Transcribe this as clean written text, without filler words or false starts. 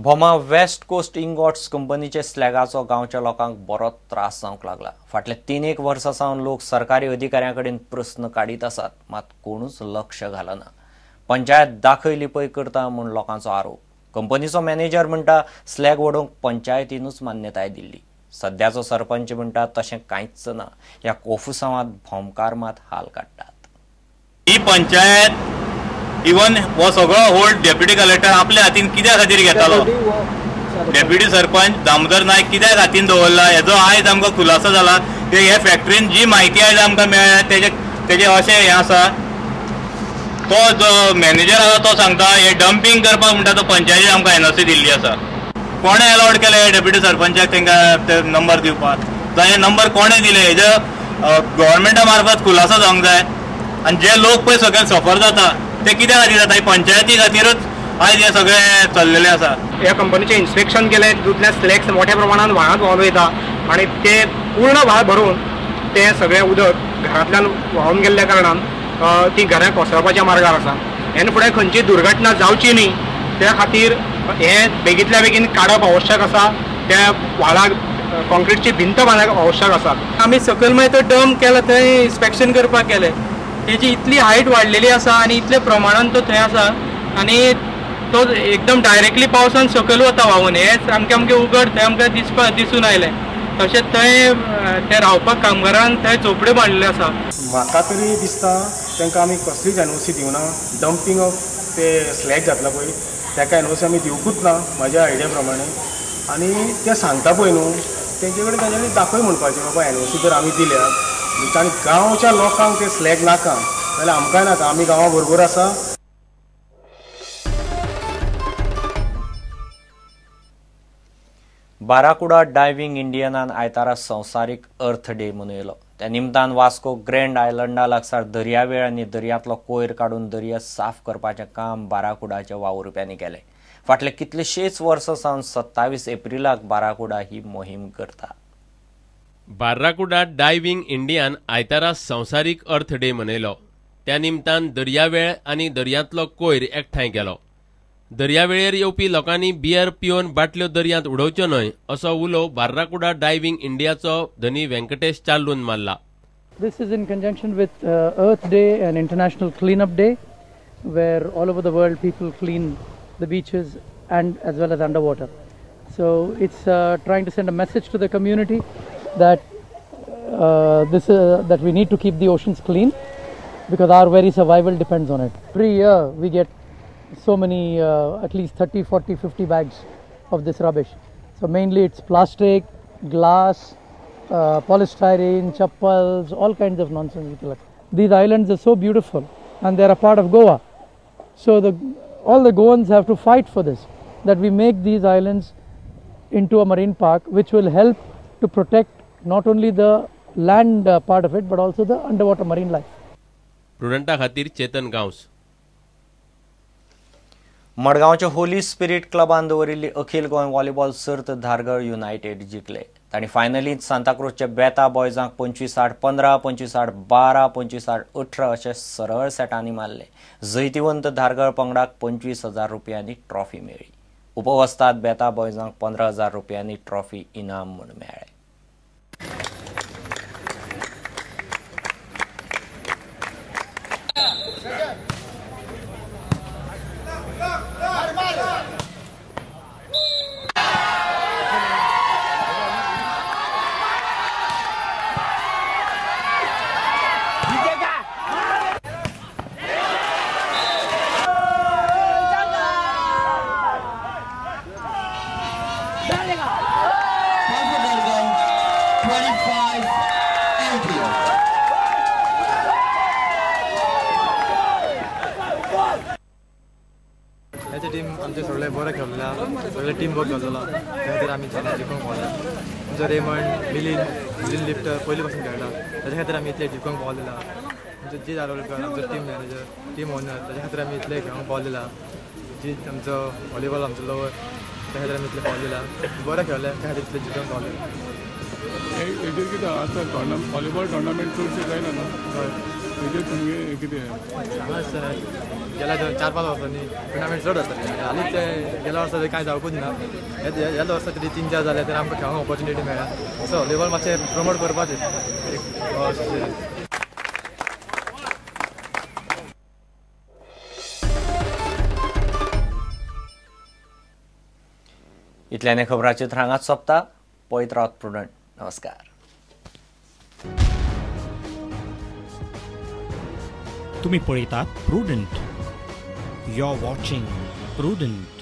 Bhoma west coast ingots कंपनीचे स्लॅगाचो गांवच्या लोकांक बरो त्रास जावंक लागला। फाटले 3-1 वर्सां सावन लोक सरकारी अधिकाऱ्यांकडेन प्रस्न काडीत आसात, मात कोणूच लक्ष घालना। पंचायत दाखयली पळय करता म्हूण लोकांचो आरोप। कंपनीचो मॅनेजर म्हणटा स्लॅग वडोवंक पंचायतीनूच मान्यताय दिल्ली। सध्याचो सरपंच म्हणटा तशें कांयच ना। ह्या कोफुसांवात भोमकार मात हाल काडटात। ही पंचायत इवन वो सगळो होल्ड डेप्युटी कलेक्टर आपल्या हातीन कित्या खातीर घेतालो? डेप्युटी सरपंच दामोदर नायक कित्या हातीन दवरला हेजो आयज आमकां खुलासो जाला। हे फॅक्टरीन जी म्हायती आयज आमकां मेळ्ळ्या तेजे अशें हें आसा, तो जो मॅनेजर आसा तो सांगता हे डंपिंग करपाक म्हणटा तो पंचायतीन आमकां एनओसी दिल्ली आसा। कोणे अलाउड केले डेप्युटी सरपंचाक तांकां नंबर दिवपाक? जावं हे नंबर कोणे दिले? हेजो गव्हर्मेंटा मार्फत खुलासो जावंक जाय। आनी जे लोक पळय सगळे सफर जाता ते कित्या खातीर जाता? पंचायती खातीरच आयज हे सगळे चल्लेले आसा। ह्या कंपनीचे इन्स्पेक्शन केले, तितूंतले स्लॅग्स मोठ्या प्रमाणात व्हाळांत व्हांवन वयता आनी ते पूर्ण व्हाळ भरून ते सगळे उदक घरांतल्यान व्हांवन गेल्ल्या कारणान ती घरां कोसळपाच्या मार्गार आसा। हेन फुडें खंयची दुर्घटना जावची न्ही त्या खातीर हे बेगींतल्या बेगीन काडप आवश्यक आसा। त्या व्हाळाक कॉन्क्रीटची भिंत बांदप आवश्यक आसा। आमी सकयल मागीर तो डंप केला, थंय इन्स्पेक्शन करपाक गेले। तेजी इतली हायट वाडलेली आसा आनी इतले प्रमाणान तो थंय आसा आनी तो एकदम डायरेक्टली पावसान सकयल वता व्हांवून। हे सामकें उगड थंय आमकां दिसून आयलें। तशेंच थंय ते रावपाक कामगारांक थंय झोपड्यो बांदलेल्यो आसा। म्हाका तरी दिसता तांकां आमी कसलीच एनओसी दिवना। डंपिंग ऑफ ते स्लॅग जातला पळय ताका एनओसी आमी दिवंकूच ना म्हाज्या आयडिया प्रमाणे। आनी ते सांगता पळय न्हू तेंचे कडेन तांच्यांनी दाखय म्हणपाचें बाबा एनओसी जर आमी दिल्यात आनी गांवच्या लोकांक ते स्लॅग नाका जाल्यार आमकांय नाका, आमी गांवा बरोबर आसा। बाराकुडा डायव्हिंग इंडियनान आयतारा संवसारीक अर्थ डे मनयलो। त्या निमतान वास्को ग्रँड आयलंडा लागसार दर्यावेळ आनी दर्यांतलो कोयर काडून दर्या साफ करपाचें काम बाराकुडाच्या वावुरप्यांनी केलें। फाटले कितलेशेच वर्सां सावन 27 एप्रिलाक बाराकुडा ही मोहीम करता। बाराकुडा डायव्हिंग इंडियान आयतारा संवसारीक अर्थ डे मनयलो। त्या निमतान दर्यावेळ आनी दर्यांतलो कोयर एकठांय केलो। दर्यावेळेर येवपी लोकांनी बियर पिवन बाटल्यो दर्यांत उडोवच्यो न्हय असो उलो बाराकुडा डायव्हिंग इंडियाचो धनी व्यंकटेश चालून मारला। This is in conjunction with Earth Day and International Cleanup Day, where all over the world people clean the beaches and as well as underwater. So it's trying to send a message to the community that that we need to keep the oceans clean because our very survival depends on it. Every year we get so many at least 30, 40, 50 bags of this rubbish. So mainly it's plastic, glass, polystyrene, chappals, all kinds of nonsense. These islands are so beautiful and they are a part of Goa. So all the Goans have to fight for this, that we make these islands into a marine park which will help to protect not only the land part of it but also the underwater marine life. प्रुडंटा खातीर चेतन गांवस। मडगांवच्या Holy spirit क्लबान दवरिल्ली अखिल Goa volleyball सर्त Dhargal United जिखले। तांणी फायनलींत सांताक्रूजच्या बेता बॉयजांक 25-8-15, 25-8-12, 25-8-18 अशे सरळ सेटांनी मारले। जैतिवंत धारगळ पंगडाक 25,000 रुपयांनी ट्रॉफी मेळ्ळी। उपवस्ताद बेता बॉयजांक 15,000 रुपयांनी ट्रॉफी इनाम म्हूण मेळ्ळें। ह्याची टीम आमचे सगळे बरे खेळलेला, सगळे टीम वर्क केलेला, त्या खातीर आमी जिखूंक पावले। आमचो रेमंड मिलिंद लिफ्टर पयलीं पासून खेळटा, ताच्या खातीर आमी इतले जिखूंक पावलेला। आमचो जी दारोलकर आमचो टीम मॅनेजर, टीम ओनर, ताच्या खातीर आमी इतले खेळूंक पावलेला। जी आमचो व्हॉलीबॉल आमचो लवर, त्या खातीर आमी इतले पावलेला, बरे खेळले, त्या खातीर इतले जिखूंक पावले। व्हॉलीबॉल टोर्नामेंट चडशे जायना न्हू? तेजेर तुमगे कितें गेल्या 4-5 वर्सांनी टुर्नामेंट चड जाताली हालींच ते गेल्या वर्सा कांय जावपूच ना ह्या वर्सा तरी 3-4 जाले तर आमकां खेळूंक ऑपॉर्च्युनिटी मेळ्ळा सो लेवल मातशें प्रमोट करपाचें. इतल्याने खबरांची हांगाच सोंपता. पळयत रावत प्रुडंट. नमस्कार. तुम्ही पळयतात Prudent. You are watching prudent.